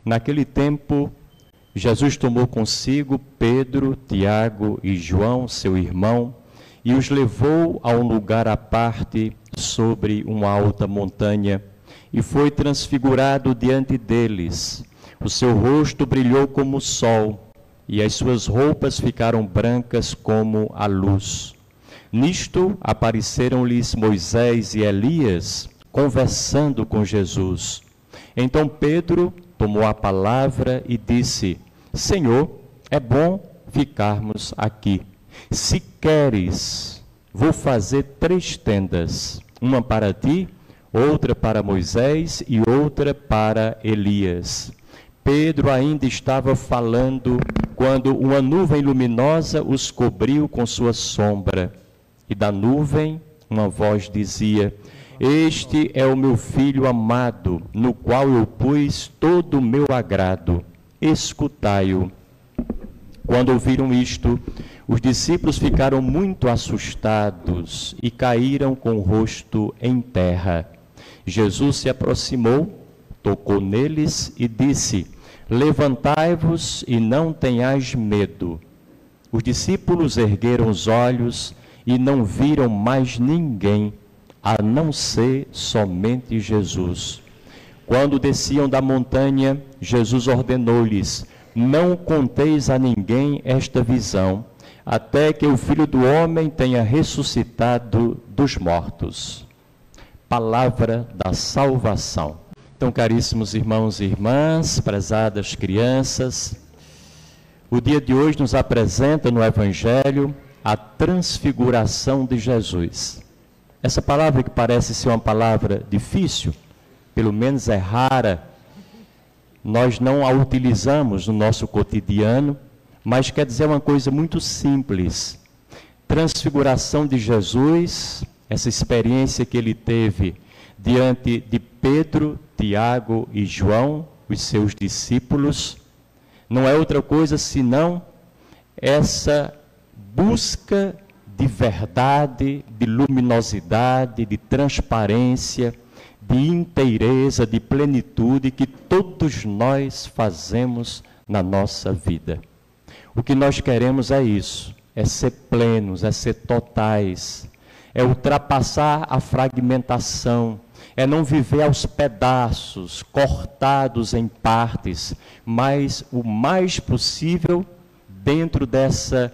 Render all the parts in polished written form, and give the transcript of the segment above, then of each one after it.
Naquele tempo, Jesus tomou consigo Pedro, Tiago e João, seu irmão, e os levou a um lugar à parte sobre uma alta montanha, e foi transfigurado diante deles. O seu rosto brilhou como o sol, e as suas roupas ficaram brancas como a luz. Nisto apareceram-lhes Moisés e Elias, conversando com Jesus. Então Pedro tomou a palavra e disse: Senhor, é bom ficarmos aqui. Se queres, vou fazer 3 tendas, uma para ti, outra para Moisés e outra para Elias. Pedro ainda estava falando quando uma nuvem luminosa os cobriu com sua sombra. E da nuvem uma voz dizia: Este é o meu filho amado, no qual eu pus todo o meu agrado. Escutai-o. Quando ouviram isto, os discípulos ficaram muito assustados e caíram com o rosto em terra. Jesus se aproximou, tocou neles e disse: Levantai-vos e não tenhais medo. Os discípulos ergueram os olhos e não viram mais ninguém, a não ser somente Jesus. Quando desciam da montanha, Jesus ordenou-lhes: Não conteis a ninguém esta visão, até que o Filho do Homem tenha ressuscitado dos mortos. Palavra da salvação. Então, caríssimos irmãos e irmãs, prezadas crianças, o dia de hoje nos apresenta no Evangelho a transfiguração de Jesus. Essa palavra, que parece ser uma palavra difícil, pelo menos é rara, nós não a utilizamos no nosso cotidiano, mas quer dizer uma coisa muito simples. Transfiguração de Jesus, essa experiência que ele teve diante de Pedro, Tiago e João, os seus discípulos, não é outra coisa senão essa busca de verdade, de luminosidade, de transparência, de inteireza, de plenitude que todos nós fazemos na nossa vida. O que nós queremos é isso, é ser plenos, é ser totais, é ultrapassar a fragmentação, é não viver aos pedaços, cortados em partes, mas o mais possível dentro dessa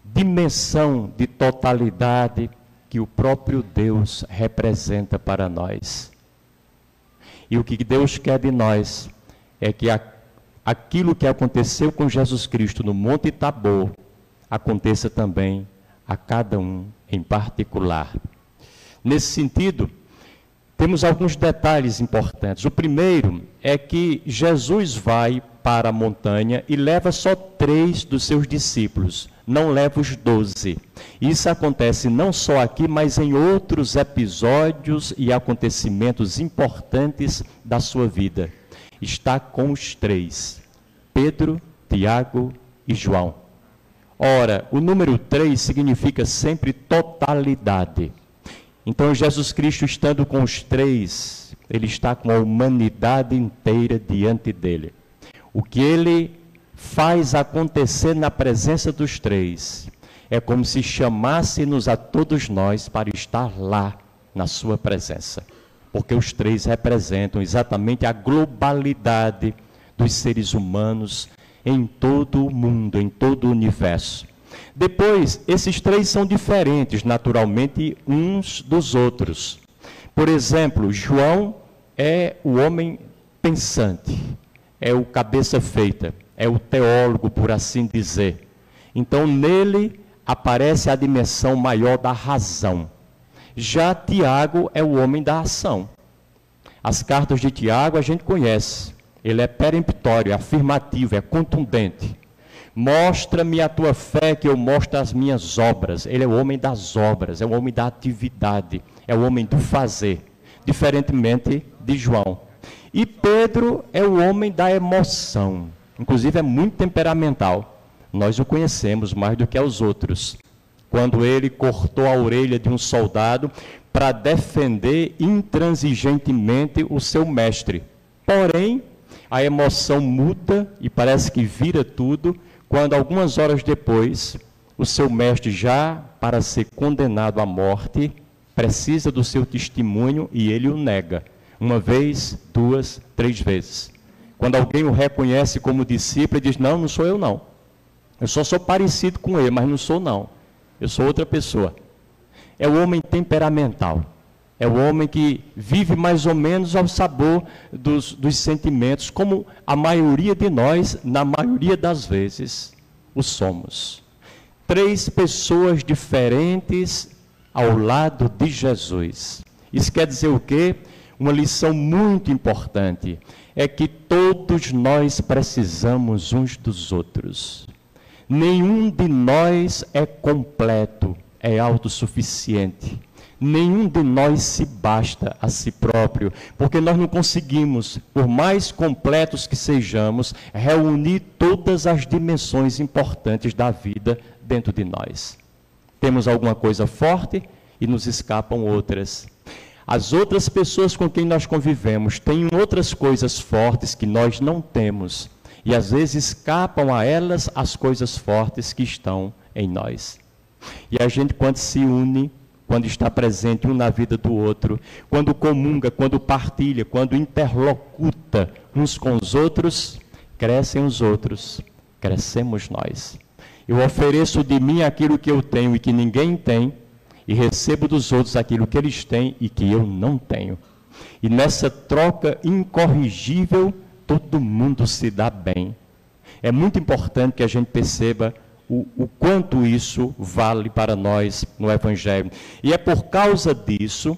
dimensão de totalidade que o próprio Deus representa para nós. E o que Deus quer de nós é que aquilo que aconteceu com Jesus Cristo no Monte Tabor aconteça também a cada um em particular. Nesse sentido, temos alguns detalhes importantes. O primeiro é que Jesus vai para a montanha e leva só 3 dos seus discípulos, não leva os 12. Isso acontece não só aqui, mas em outros episódios e acontecimentos importantes da sua vida. Está com os 3, Pedro, Tiago e João. Ora, o número 3 significa sempre totalidade. Então, Jesus Cristo, estando com os 3, ele está com a humanidade inteira diante dele. O que ele faz acontecer na presença dos 3 é como se chamasse-nos a todos nós para estar lá na sua presença. Porque os 3 representam exatamente a globalidade dos seres humanos em todo o mundo, em todo o universo. Depois, esses 3 são diferentes, naturalmente, uns dos outros. Por exemplo, João é o homem pensante, é o cabeça feita, é o teólogo, por assim dizer. Então, nele aparece a dimensão maior da razão. Já Tiago é o homem da ação. As cartas de Tiago a gente conhece. Ele é peremptório, é afirmativo, é contundente. Mostra-me a tua fé que eu mostro as minhas obras. Ele é o homem das obras, é o homem da atividade, é o homem do fazer, diferentemente de João. E Pedro é o homem da emoção, inclusive é muito temperamental. Nós o conhecemos mais do que aos outros. Quando ele cortou a orelha de um soldado para defender intransigentemente o seu mestre. Porém, a emoção muda e parece que vira tudo, quando algumas horas depois, o seu mestre já, para ser condenado à morte, precisa do seu testemunho e ele o nega. Uma vez, duas, três vezes. Quando alguém o reconhece como discípulo, ele diz, não, não sou eu não. Eu só sou parecido com ele, mas não sou não. Eu sou outra pessoa. É o homem temperamental. É o homem que vive mais ou menos ao sabor dos sentimentos, como a maioria de nós, na maioria das vezes, o somos. Três pessoas diferentes ao lado de Jesus. Isso quer dizer o quê? Uma lição muito importante. É que todos nós precisamos uns dos outros. Nenhum de nós é completo, é autossuficiente. Nenhum de nós se basta a si próprio, porque nós não conseguimos, por mais completos que sejamos, reunir todas as dimensões importantes da vida dentro de nós. Temos alguma coisa forte e nos escapam outras. As outras pessoas com quem nós convivemos têm outras coisas fortes que nós não temos, e às vezes escapam a elas as coisas fortes que estão em nós. E a gente, quando se une, quando está presente um na vida do outro, quando comunga, quando partilha, quando interlocuta uns com os outros, crescem os outros, crescemos nós. Eu ofereço de mim aquilo que eu tenho e que ninguém tem, e recebo dos outros aquilo que eles têm e que eu não tenho. E nessa troca incorrigível, todo mundo se dá bem. É muito importante que a gente perceba o quanto isso vale para nós no Evangelho. E é por causa disso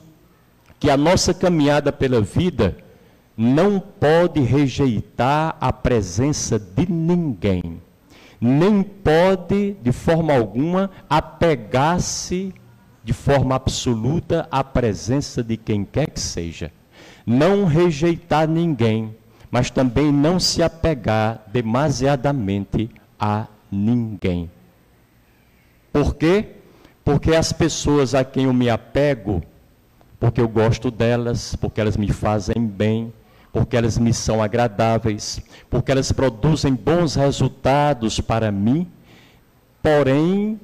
que a nossa caminhada pela vida não pode rejeitar a presença de ninguém. Nem pode, de forma alguma, apegar-se de forma absoluta à presença de quem quer que seja. Não rejeitar ninguém, mas também não se apegar demasiadamente a ninguém. Por quê? Porque as pessoas a quem eu me apego, porque eu gosto delas, porque elas me fazem bem, porque elas me são agradáveis, porque elas produzem bons resultados para mim, porém,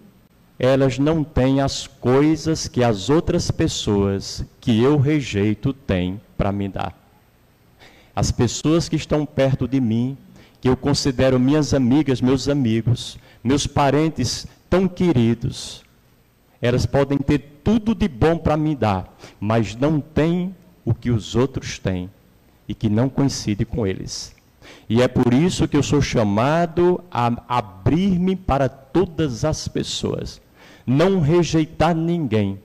elas não têm as coisas que as outras pessoas que eu rejeito têm para me dar. As pessoas que estão perto de mim, que eu considero minhas amigas, meus amigos, meus parentes tão queridos, elas podem ter tudo de bom para me dar, mas não têm o que os outros têm e que não coincide com eles. E é por isso que eu sou chamado a abrir-me para todas as pessoas, não rejeitar ninguém.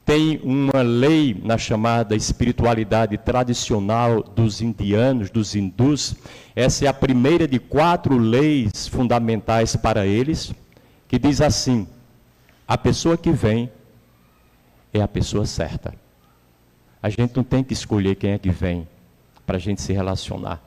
Tem uma lei na chamada espiritualidade tradicional dos indianos, dos hindus. Essa é a primeira de 4 leis fundamentais para eles, que diz assim: a pessoa que vem é a pessoa certa. A gente não tem que escolher quem é que vem para a gente se relacionar,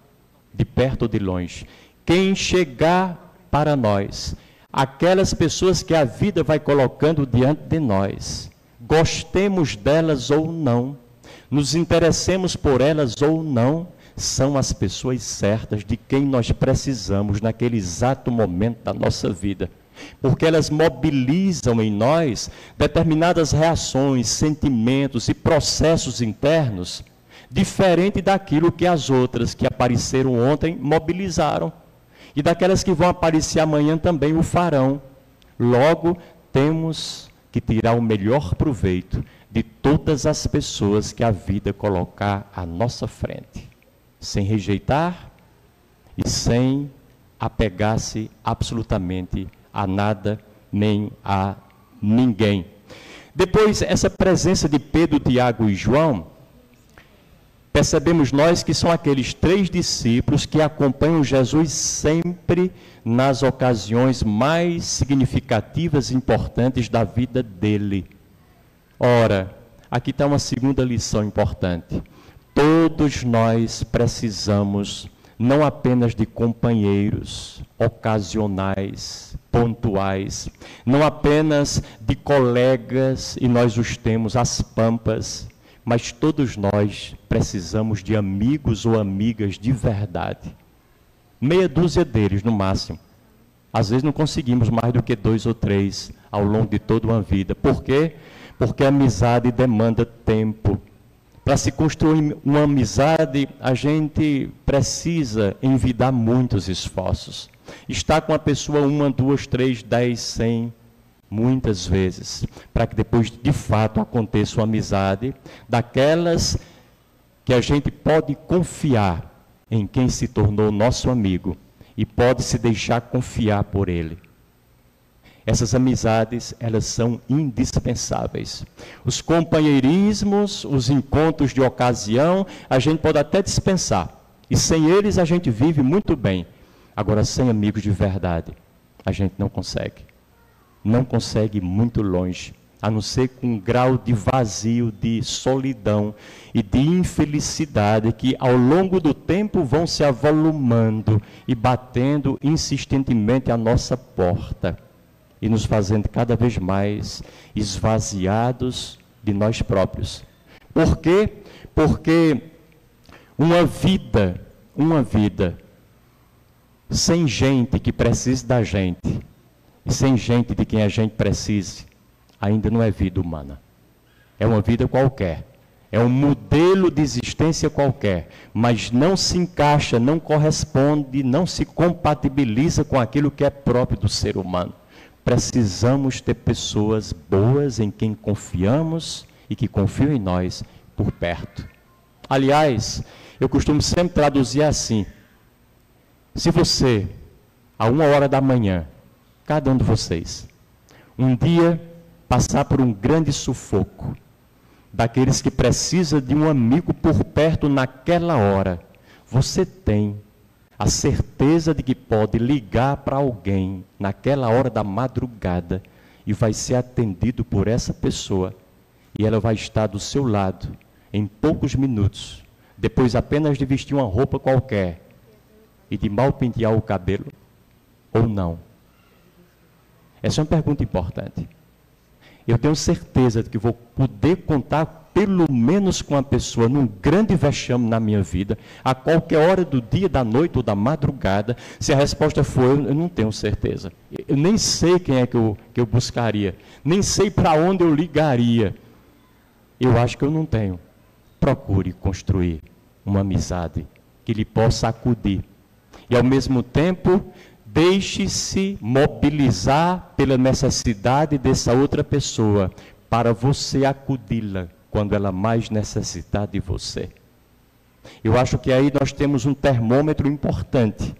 de perto ou de longe. Quem chegar para nós, aquelas pessoas que a vida vai colocando diante de nós, gostemos delas ou não, nos interessemos por elas ou não, são as pessoas certas de quem nós precisamos naquele exato momento da nossa vida. Porque elas mobilizam em nós determinadas reações, sentimentos e processos internos, diferente daquilo que as outras que apareceram ontem mobilizaram. E daquelas que vão aparecer amanhã também o farão. Logo, temos que tirar o melhor proveito de todas as pessoas que a vida colocar à nossa frente, sem rejeitar e sem apegar-se absolutamente a nada nem a ninguém. Depois, essa presença de Pedro, Tiago e João, percebemos nós que são aqueles 3 discípulos que acompanham Jesus sempre nas ocasiões mais significativas e importantes da vida dele. Ora, aqui está uma segunda lição importante. Todos nós precisamos não apenas de companheiros ocasionais, pontuais, não apenas de colegas, e nós os temos às pampas, Mas todos nós precisamos de amigos ou amigas de verdade. Meia dúzia deles, no máximo. Às vezes não conseguimos mais do que 2 ou 3 ao longo de toda uma vida. Por quê? Porque a amizade demanda tempo. Para se construir uma amizade, a gente precisa envidar muitos esforços. Estar com a pessoa 1, 2, 3, 10, 100, muitas vezes, para que depois de fato aconteça uma amizade, daquelas que a gente pode confiar em quem se tornou nosso amigo e pode se deixar confiar por ele. Essas amizades, elas são indispensáveis. Os companheirismos, os encontros de ocasião, a gente pode até dispensar. E sem eles a gente vive muito bem. Agora, sem amigos de verdade, a gente não consegue. Não consegue ir muito longe, a não ser com um grau de vazio, de solidão e de infelicidade que ao longo do tempo vão se avolumando e batendo insistentemente à nossa porta e nos fazendo cada vez mais esvaziados de nós próprios. Por quê? Porque uma vida sem gente que precise da gente, e sem gente de quem a gente precise, ainda não é vida humana. É uma vida qualquer. É um modelo de existência qualquer, mas não se encaixa, não corresponde, não se compatibiliza com aquilo que é próprio do ser humano. Precisamos ter pessoas boas em quem confiamos e que confiam em nós por perto. Aliás, eu costumo sempre traduzir assim: se você, a 1h da manhã, cada um de vocês, um dia passar por um grande sufoco, daqueles que precisa de um amigo por perto naquela hora, você tem a certeza de que pode ligar para alguém naquela hora da madrugada e vai ser atendido por essa pessoa e ela vai estar do seu lado em poucos minutos, depois apenas de vestir uma roupa qualquer e de mal pentear o cabelo, ou não? Essa é uma pergunta importante. Eu tenho certeza de que vou poder contar pelo menos com uma pessoa num grande vexame na minha vida, a qualquer hora do dia, da noite ou da madrugada. Se a resposta for, eu não tenho certeza. Eu nem sei quem é que eu buscaria, nem sei para onde eu ligaria. Eu acho que eu não tenho. Procure construir uma amizade que lhe possa acudir. E ao mesmo tempo, deixe-se mobilizar pela necessidade dessa outra pessoa para você acudi-la quando ela mais necessitar de você. Eu acho que aí nós temos um termômetro importante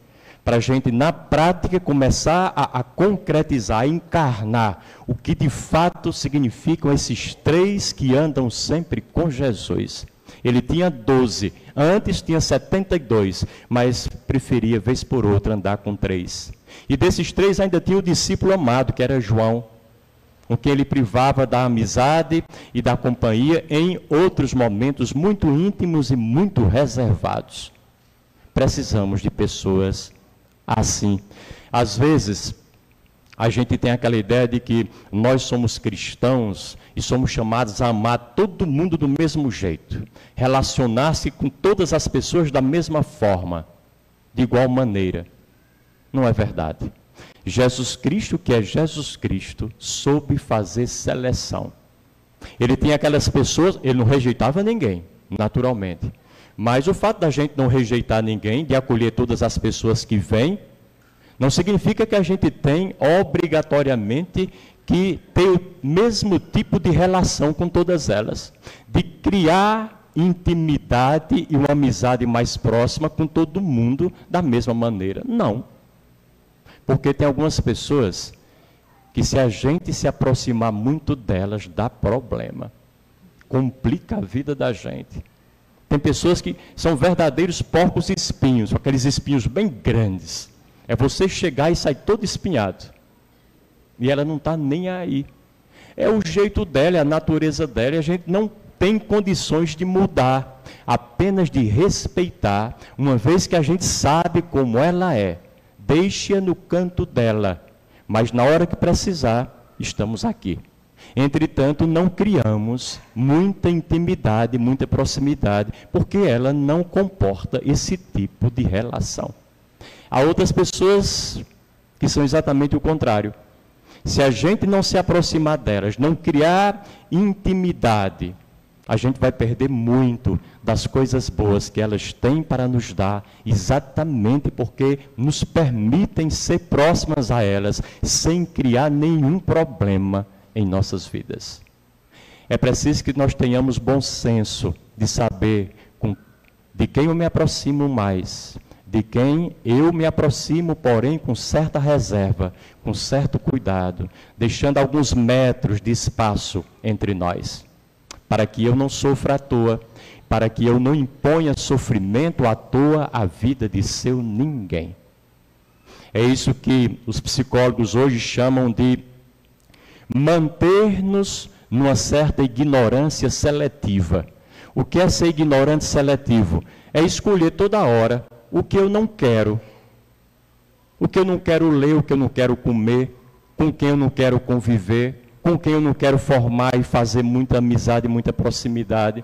para a gente, na prática, começar a concretizar, a encarnar o que de fato significam esses 3 que andam sempre com Jesus. Ele tinha 12, antes tinha 72, mas preferia, vez por outra, andar com 3. E desses 3 ainda tinha o discípulo amado, que era João, com quem ele privava da amizade e da companhia em outros momentos muito íntimos e muito reservados. Precisamos de pessoas assim. Às vezes, a gente tem aquela ideia de que nós somos cristãos e somos chamados a amar todo mundo do mesmo jeito, relacionar-se com todas as pessoas da mesma forma, de igual maneira. Não é verdade. Jesus Cristo, que é Jesus Cristo, soube fazer seleção. Ele tinha aquelas pessoas, ele não rejeitava ninguém, naturalmente. Mas o fato da gente não rejeitar ninguém, de acolher todas as pessoas que vêm, não significa que a gente tem obrigatoriamente que ter o mesmo tipo de relação com todas elas. De criar intimidade e uma amizade mais próxima com todo mundo da mesma maneira. Não. Porque tem algumas pessoas que, se a gente se aproximar muito delas, dá problema. Complica a vida da gente. Tem pessoas que são verdadeiros porcos espinhos, aqueles espinhos bem grandes. É você chegar e sair todo espinhado. E ela não está nem aí. É o jeito dela, é a natureza dela, e a gente não tem condições de mudar. Apenas de respeitar, uma vez que a gente sabe como ela é. Deixe-a no canto dela, mas na hora que precisar, estamos aqui. Entretanto, não criamos muita intimidade, muita proximidade, porque ela não comporta esse tipo de relação. Há outras pessoas que são exatamente o contrário. Se a gente não se aproximar delas, não criar intimidade, a gente vai perder muito das coisas boas que elas têm para nos dar, exatamente porque nos permitem ser próximas a elas, sem criar nenhum problema em nossas vidas. É preciso que nós tenhamos bom senso de saber de quem eu me aproximo mais, de quem eu me aproximo, porém, com certa reserva, com certo cuidado, deixando alguns metros de espaço entre nós, para que eu não sofra à toa, para que eu não imponha sofrimento à toa à vida de seu ninguém. É isso que os psicólogos hoje chamam de manter-nos numa certa ignorância seletiva. O que é ser ignorante seletivo? É escolher toda hora o que eu não quero, o que eu não quero ler, o que eu não quero comer, com quem eu não quero conviver, com quem eu não quero formar e fazer muita amizade, muita proximidade.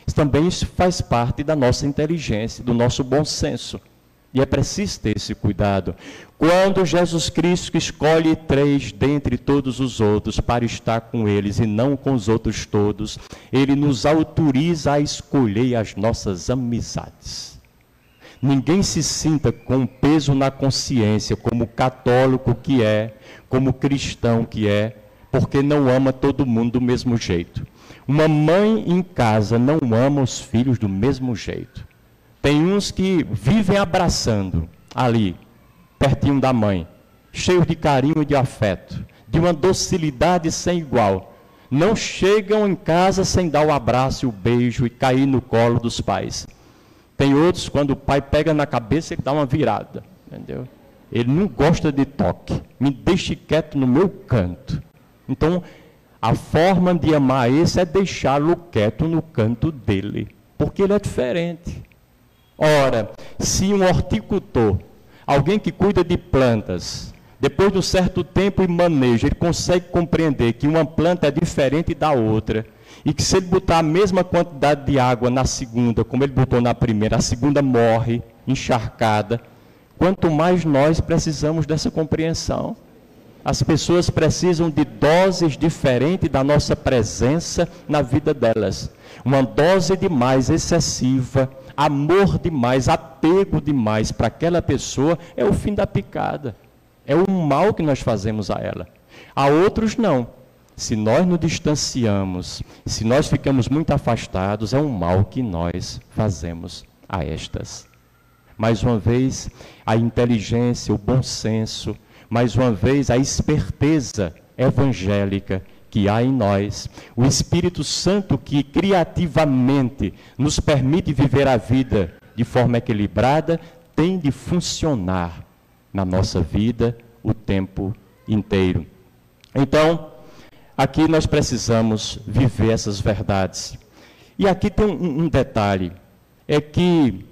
Isso também faz parte da nossa inteligência, do nosso bom senso. E é preciso ter esse cuidado. Quando Jesus Cristo escolhe 3 dentre todos os outros para estar com eles e não com os outros todos, Ele nos autoriza a escolher as nossas amizades. Ninguém se sinta com peso na consciência, como católico que é, como cristão que é, porque não ama todo mundo do mesmo jeito. Uma mãe em casa não ama os filhos do mesmo jeito. Tem uns que vivem abraçando ali, pertinho da mãe, cheios de carinho e de afeto, de uma docilidade sem igual. Não chegam em casa sem dar o abraço e o beijo e cair no colo dos pais. Tem outros, quando o pai pega na cabeça, ele dá uma virada, entendeu? Ele não gosta de toque, me deixe quieto no meu canto. Então, a forma de amar esse é deixá-lo quieto no canto dele, porque ele é diferente. Ora, se um horticultor, alguém que cuida de plantas, depois de um certo tempo e manejo, ele consegue compreender que uma planta é diferente da outra, e que se ele botar a mesma quantidade de água na segunda, como ele botou na primeira, a segunda morre, encharcada. Quanto mais nós precisamos dessa compreensão. As pessoas precisam de doses diferentes da nossa presença na vida delas. Uma dose demais excessiva, amor demais, apego demais para aquela pessoa é o fim da picada. É o mal que nós fazemos a ela. A outros não. Se nós nos distanciamos, se nós ficamos muito afastados, é um mal que nós fazemos a estas. Mais uma vez, a inteligência, o bom senso, mais uma vez, a esperteza evangélica que há em nós, o Espírito Santo que criativamente nos permite viver a vida de forma equilibrada, tem de funcionar na nossa vida o tempo inteiro. Então, aqui nós precisamos viver essas verdades. E aqui tem um detalhe, é que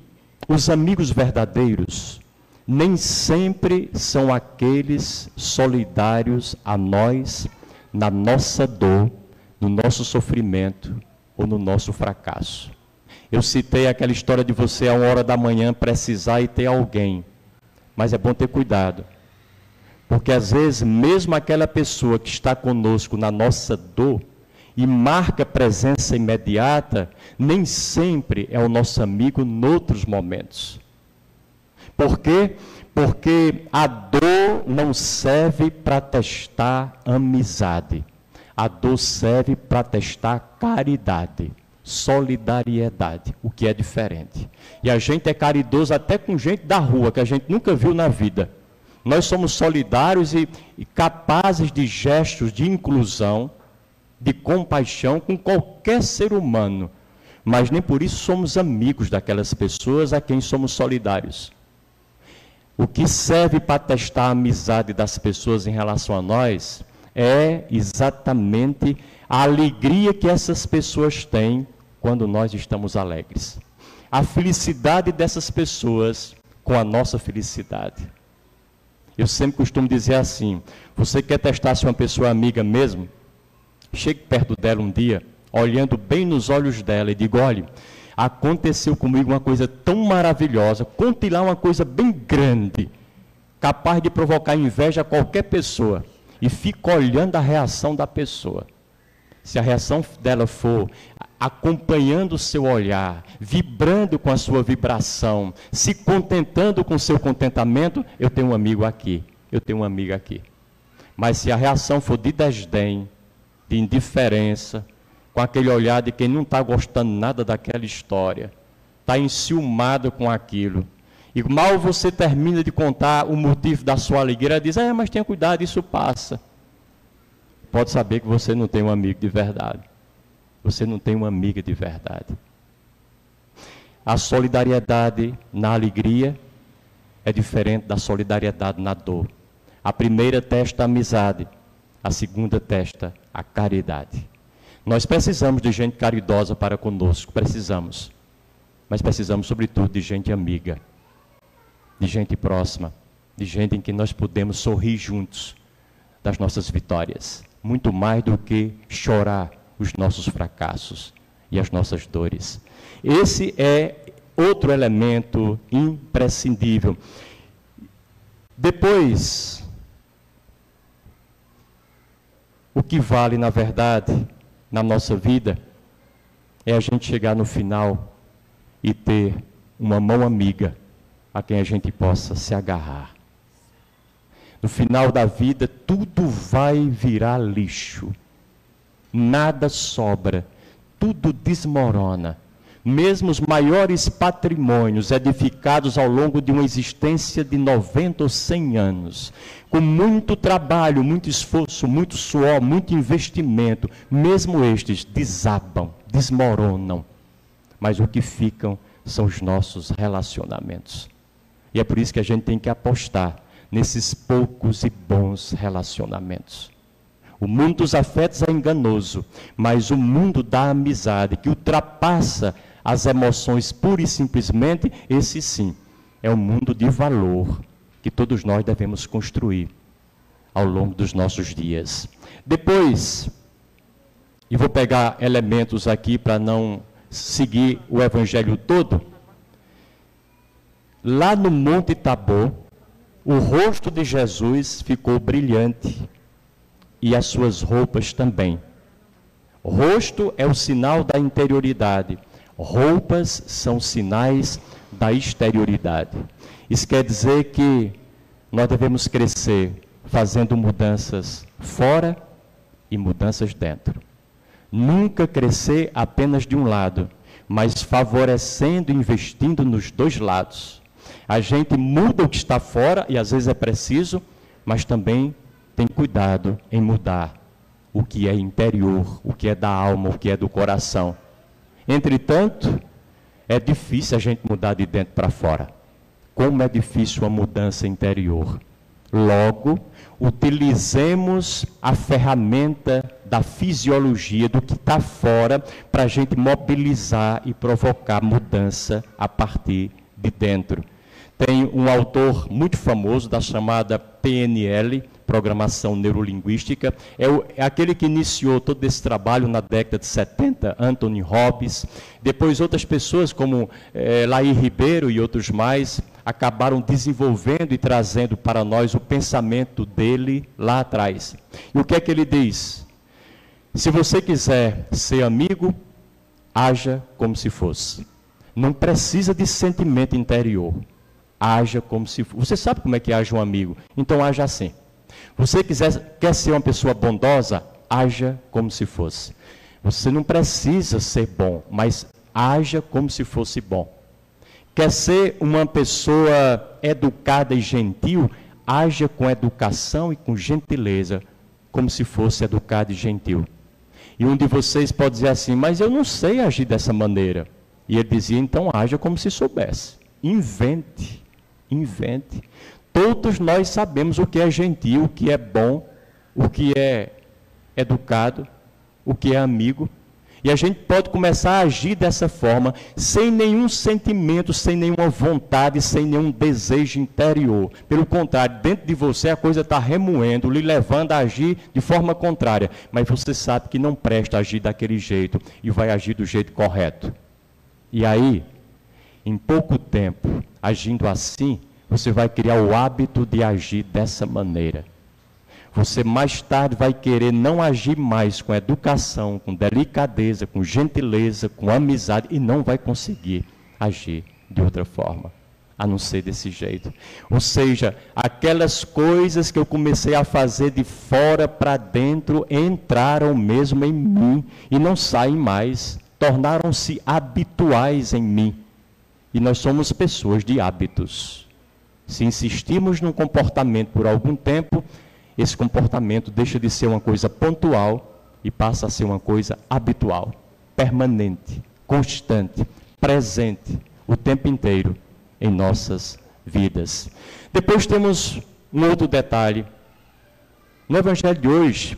os amigos verdadeiros nem sempre são aqueles solidários a nós na nossa dor, no nosso sofrimento ou no nosso fracasso. Eu citei aquela história de você a 1h da manhã precisar e ter alguém, mas é bom ter cuidado, porque às vezes mesmo aquela pessoa que está conosco na nossa dor e marca presença imediata, nem sempre é o nosso amigo noutros momentos. Por quê? Porque a dor não serve para testar amizade. A dor serve para testar caridade, solidariedade, o que é diferente. E a gente é caridoso até com gente da rua, que a gente nunca viu na vida. Nós somos solidários e capazes de gestos de inclusão, de compaixão com qualquer ser humano. Mas nem por isso somos amigos daquelas pessoas a quem somos solidários. O que serve para testar a amizade das pessoas em relação a nós é exatamente a alegria que essas pessoas têm quando nós estamos alegres. A felicidade dessas pessoas com a nossa felicidade. Eu sempre costumo dizer assim, você quer testar se uma pessoa é amiga mesmo? chegue perto dela um dia, olhando bem nos olhos dela e diga: olhe, aconteceu comigo uma coisa tão maravilhosa, conte lá uma coisa bem grande, capaz de provocar inveja a qualquer pessoa, e fica olhando a reação da pessoa. Se a reação dela for acompanhando o seu olhar, vibrando com a sua vibração, se contentando com o seu contentamento, eu tenho um amigo aqui, eu tenho uma amiga aqui. Mas se a reação for de desdém, de indiferença, com aquele olhar de quem não está gostando nada daquela história, está enciumado com aquilo, e mal você termina de contar o motivo da sua alegria, ela diz: mas tenha cuidado, isso passa. Pode saber que você não tem um amigo de verdade. Você não tem uma amiga de verdade. A solidariedade na alegria é diferente da solidariedade na dor. A primeira testa a amizade, a segunda testa a caridade. Nós precisamos de gente caridosa para conosco, precisamos. Mas precisamos, sobretudo, de gente amiga, de gente próxima, de gente em que nós podemos sorrir juntos das nossas vitórias, muito mais do que chorar os nossos fracassos e as nossas dores. Esse é outro elemento imprescindível. Depois, o que vale, na verdade, na nossa vida, é a gente chegar no final e ter uma mão amiga a quem a gente possa se agarrar. No final da vida, tudo vai virar lixo. Nada sobra, tudo desmorona. Mesmo os maiores patrimônios edificados ao longo de uma existência de 90 ou 100 anos, com muito trabalho, muito esforço, muito suor, muito investimento, mesmo estes desabam, desmoronam. Mas o que ficam são os nossos relacionamentos. E é por isso que a gente tem que apostar nesses poucos e bons relacionamentos. O mundo dos afetos é enganoso, mas o mundo da amizade, que ultrapassa as emoções pura e simplesmente, esse sim, é um mundo de valor que todos nós devemos construir ao longo dos nossos dias. Depois, e vou pegar elementos aqui para não seguir o evangelho todo, lá no Monte Tabor, o rosto de Jesus ficou brilhante e as suas roupas também. Rosto é o sinal da interioridade, roupas são sinais da exterioridade. Isso quer dizer que nós devemos crescer fazendo mudanças fora e mudanças dentro. Nunca crescer apenas de um lado, mas favorecendo e investindo nos dois lados. A gente muda o que está fora, e às vezes é preciso, mas também tem cuidado em mudar o que é interior, o que é da alma, o que é do coração. Entretanto, é difícil a gente mudar de dentro para fora. Como é difícil a mudança interior. Logo, utilizemos a ferramenta da fisiologia, do que está fora, para a gente mobilizar e provocar mudança a partir de dentro. Tem um autor muito famoso da chamada PNL, Programação Neurolinguística, é aquele que iniciou todo esse trabalho na década de 70, Anthony Robbins. Depois outras pessoas como Laí Ribeiro e outros mais acabaram desenvolvendo e trazendo para nós o pensamento dele lá atrás. E o que é que ele diz? Se você quiser ser amigo, haja como se fosse. Não precisa de sentimento interior. Haja como se fosse. Você sabe como é que age um amigo? Então haja assim. Você quer ser uma pessoa bondosa? Haja como se fosse. Você não precisa ser bom, mas haja como se fosse bom. Quer ser uma pessoa educada e gentil? Haja com educação e com gentileza, como se fosse educado e gentil. E um de vocês pode dizer assim: mas eu não sei agir dessa maneira. E ele dizia: então haja como se soubesse. Invente. Invente. Todos nós sabemos o que é gentil, o que é bom, o que é educado, o que é amigo. E a gente pode começar a agir dessa forma, sem nenhum sentimento, sem nenhuma vontade, sem nenhum desejo interior. Pelo contrário, dentro de você a coisa está remoendo, lhe levando a agir de forma contrária. Mas você sabe que não presta agir daquele jeito e vai agir do jeito correto. E aí, em pouco tempo, agindo assim, você vai criar o hábito de agir dessa maneira. Você mais tarde vai querer não agir mais com educação, com delicadeza, com gentileza, com amizade, e não vai conseguir agir de outra forma, a não ser desse jeito. Ou seja, aquelas coisas que eu comecei a fazer de fora para dentro entraram mesmo em mim e não saem mais, tornaram-se habituais em mim. E nós somos pessoas de hábitos. Se insistimos num comportamento por algum tempo, esse comportamento deixa de ser uma coisa pontual e passa a ser uma coisa habitual, permanente, constante, presente, o tempo inteiro em nossas vidas. Depois temos um outro detalhe. No Evangelho de hoje,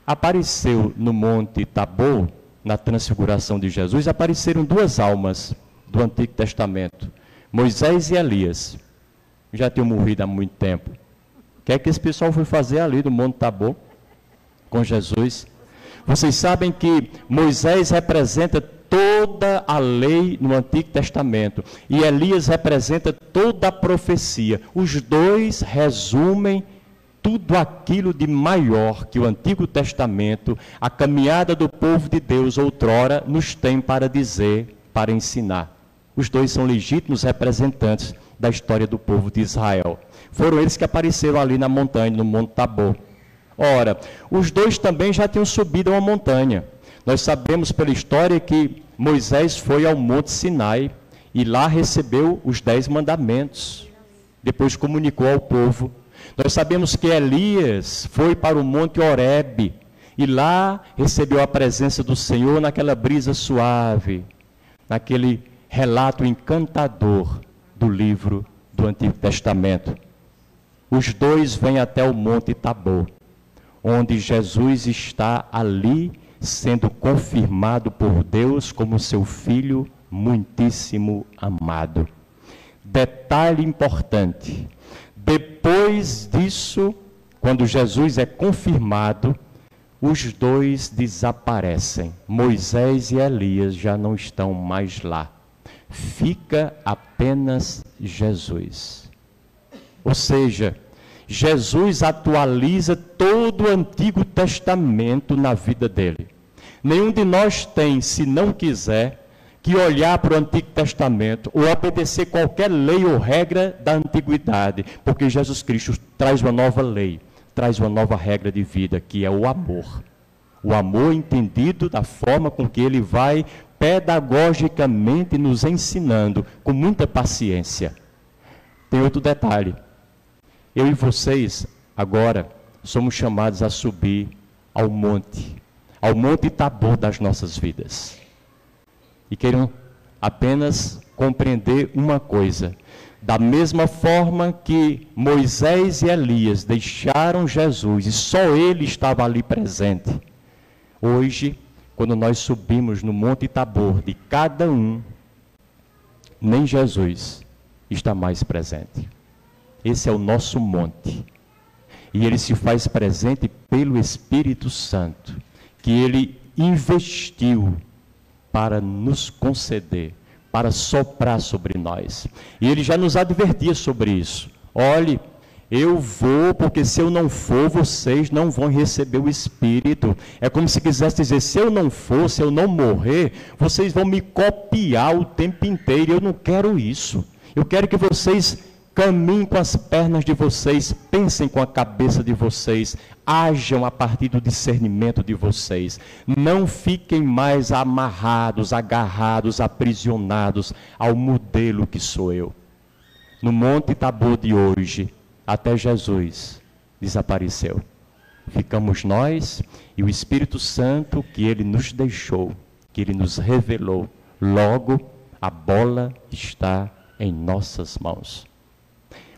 apareceu no Monte Tabor, na transfiguração de Jesus, apareceram duas almas do Antigo Testamento, Moisés e Elias. Já tinham morrido há muito tempo. O que é que esse pessoal foi fazer ali no Monte Tabor com Jesus? Vocês sabem que Moisés representa toda a lei no Antigo Testamento e Elias representa toda a profecia. Os dois resumem tudo aquilo de maior que o Antigo Testamento, a caminhada do povo de Deus outrora, nos tem para dizer, para ensinar. Os dois são legítimos representantes da história do povo de Israel. Foram eles que apareceram ali na montanha, no Monte Tabor. Ora, os dois também já tinham subido a uma montanha. Nós sabemos pela história que Moisés foi ao Monte Sinai e lá recebeu os 10 mandamentos. Depois comunicou ao povo. Nós sabemos que Elias foi para o Monte Horebe e lá recebeu a presença do Senhor naquela brisa suave, naquele relato encantador do livro do Antigo Testamento. Os dois vêm até o Monte Tabor, onde Jesus está ali sendo confirmado por Deus como seu filho muitíssimo amado. Detalhe importante, depois disso, quando Jesus é confirmado, os dois desaparecem. Moisés e Elias já não estão mais lá. Fica apenas Jesus. Ou seja, Jesus atualiza todo o Antigo Testamento na vida dele. Nenhum de nós tem, se não quiser, que olhar para o Antigo Testamento ou obedecer qualquer lei ou regra da antiguidade, porque Jesus Cristo traz uma nova lei, traz uma nova regra de vida, que é o amor. O amor entendido da forma com que ele vai pedagogicamente nos ensinando, com muita paciência. Tem outro detalhe. Eu e vocês, agora, somos chamados a subir ao Monte Tabor das nossas vidas. E queiram apenas compreender uma coisa. Da mesma forma que Moisés e Elias deixaram Jesus, e só ele estava ali presente, hoje, quando nós subimos no Monte Tabor de cada um, nem Jesus está mais presente. Esse é o nosso monte. E ele se faz presente pelo Espírito Santo, que ele investiu para nos conceder, para soprar sobre nós. E ele já nos advertia sobre isso. Olhe, eu vou, porque se eu não for, vocês não vão receber o Espírito. É como se quisesse dizer, se eu não for, se eu não morrer, vocês vão me copiar o tempo inteiro. Eu não quero isso. Eu quero que vocês caminhem com as pernas de vocês, pensem com a cabeça de vocês, ajam a partir do discernimento de vocês. Não fiquem mais amarrados, agarrados, aprisionados ao modelo que sou eu. No Monte Tabor de hoje, até Jesus desapareceu. Ficamos nós e o Espírito Santo que ele nos deixou, que ele nos revelou. Logo, a bola está em nossas mãos.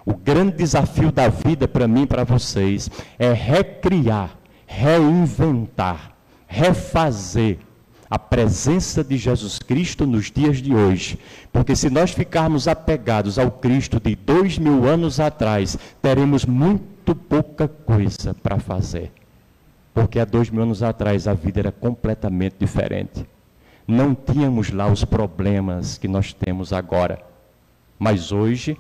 O grande desafio da vida para mim e para vocês é recriar, reinventar, refazer a presença de Jesus Cristo nos dias de hoje. Porque se nós ficarmos apegados ao Cristo de 2000 anos atrás, teremos muito pouca coisa para fazer. Porque há 2000 anos atrás a vida era completamente diferente. Não tínhamos lá os problemas que nós temos agora. Mas hoje,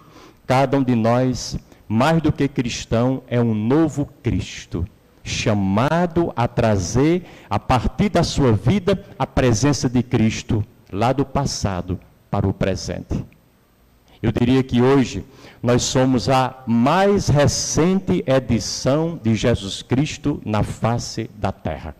cada um de nós, mais do que cristão, é um novo Cristo, chamado a trazer, a partir da sua vida, a presença de Cristo, lá do passado, para o presente. Eu diria que hoje, nós somos a mais recente edição de Jesus Cristo na face da terra.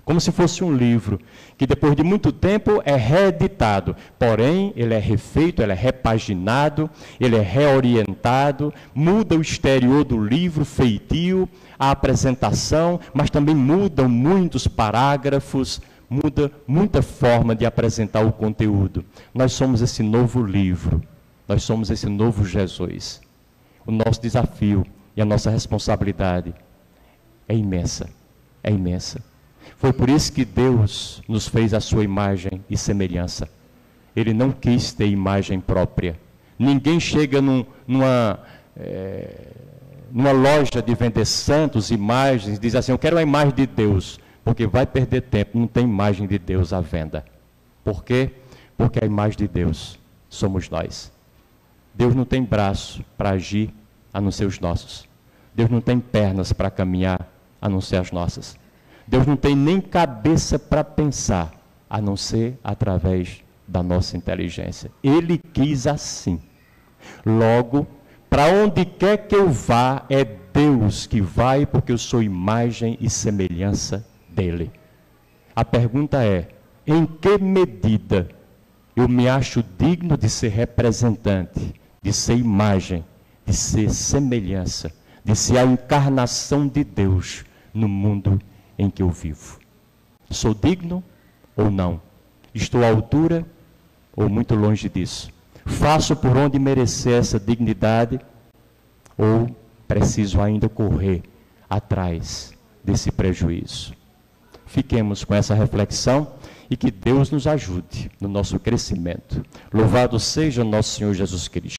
Como se fosse um livro, que depois de muito tempo é reeditado, porém ele é refeito, ele é repaginado, ele é reorientado, muda o exterior do livro, feitio, a apresentação, mas também mudam muitos parágrafos, muda muita forma de apresentar o conteúdo. Nós somos esse novo livro, nós somos esse novo Jesus. O nosso desafio e a nossa responsabilidade é imensa, é imensa. Foi por isso que Deus nos fez a sua imagem e semelhança. Ele não quis ter imagem própria. Ninguém chega numa loja de vender santos, imagens, diz assim, eu quero a imagem de Deus, porque vai perder tempo, não tem imagem de Deus à venda. Por quê? Porque a imagem de Deus somos nós. Deus não tem braço para agir, a não ser os nossos. Deus não tem pernas para caminhar, a não ser as nossas. Deus não tem nem cabeça para pensar, a não ser através da nossa inteligência. Ele quis assim. Logo, para onde quer que eu vá, é Deus que vai, porque eu sou imagem e semelhança dele. A pergunta é, em que medida eu me acho digno de ser representante, de ser imagem, de ser semelhança, de ser a encarnação de Deus no mundo em que eu vivo? Sou digno ou não? Estou à altura ou muito longe disso? Faço por onde merecer essa dignidade ou preciso ainda correr atrás desse prejuízo? Fiquemos com essa reflexão e que Deus nos ajude no nosso crescimento. Louvado seja nosso Senhor Jesus Cristo.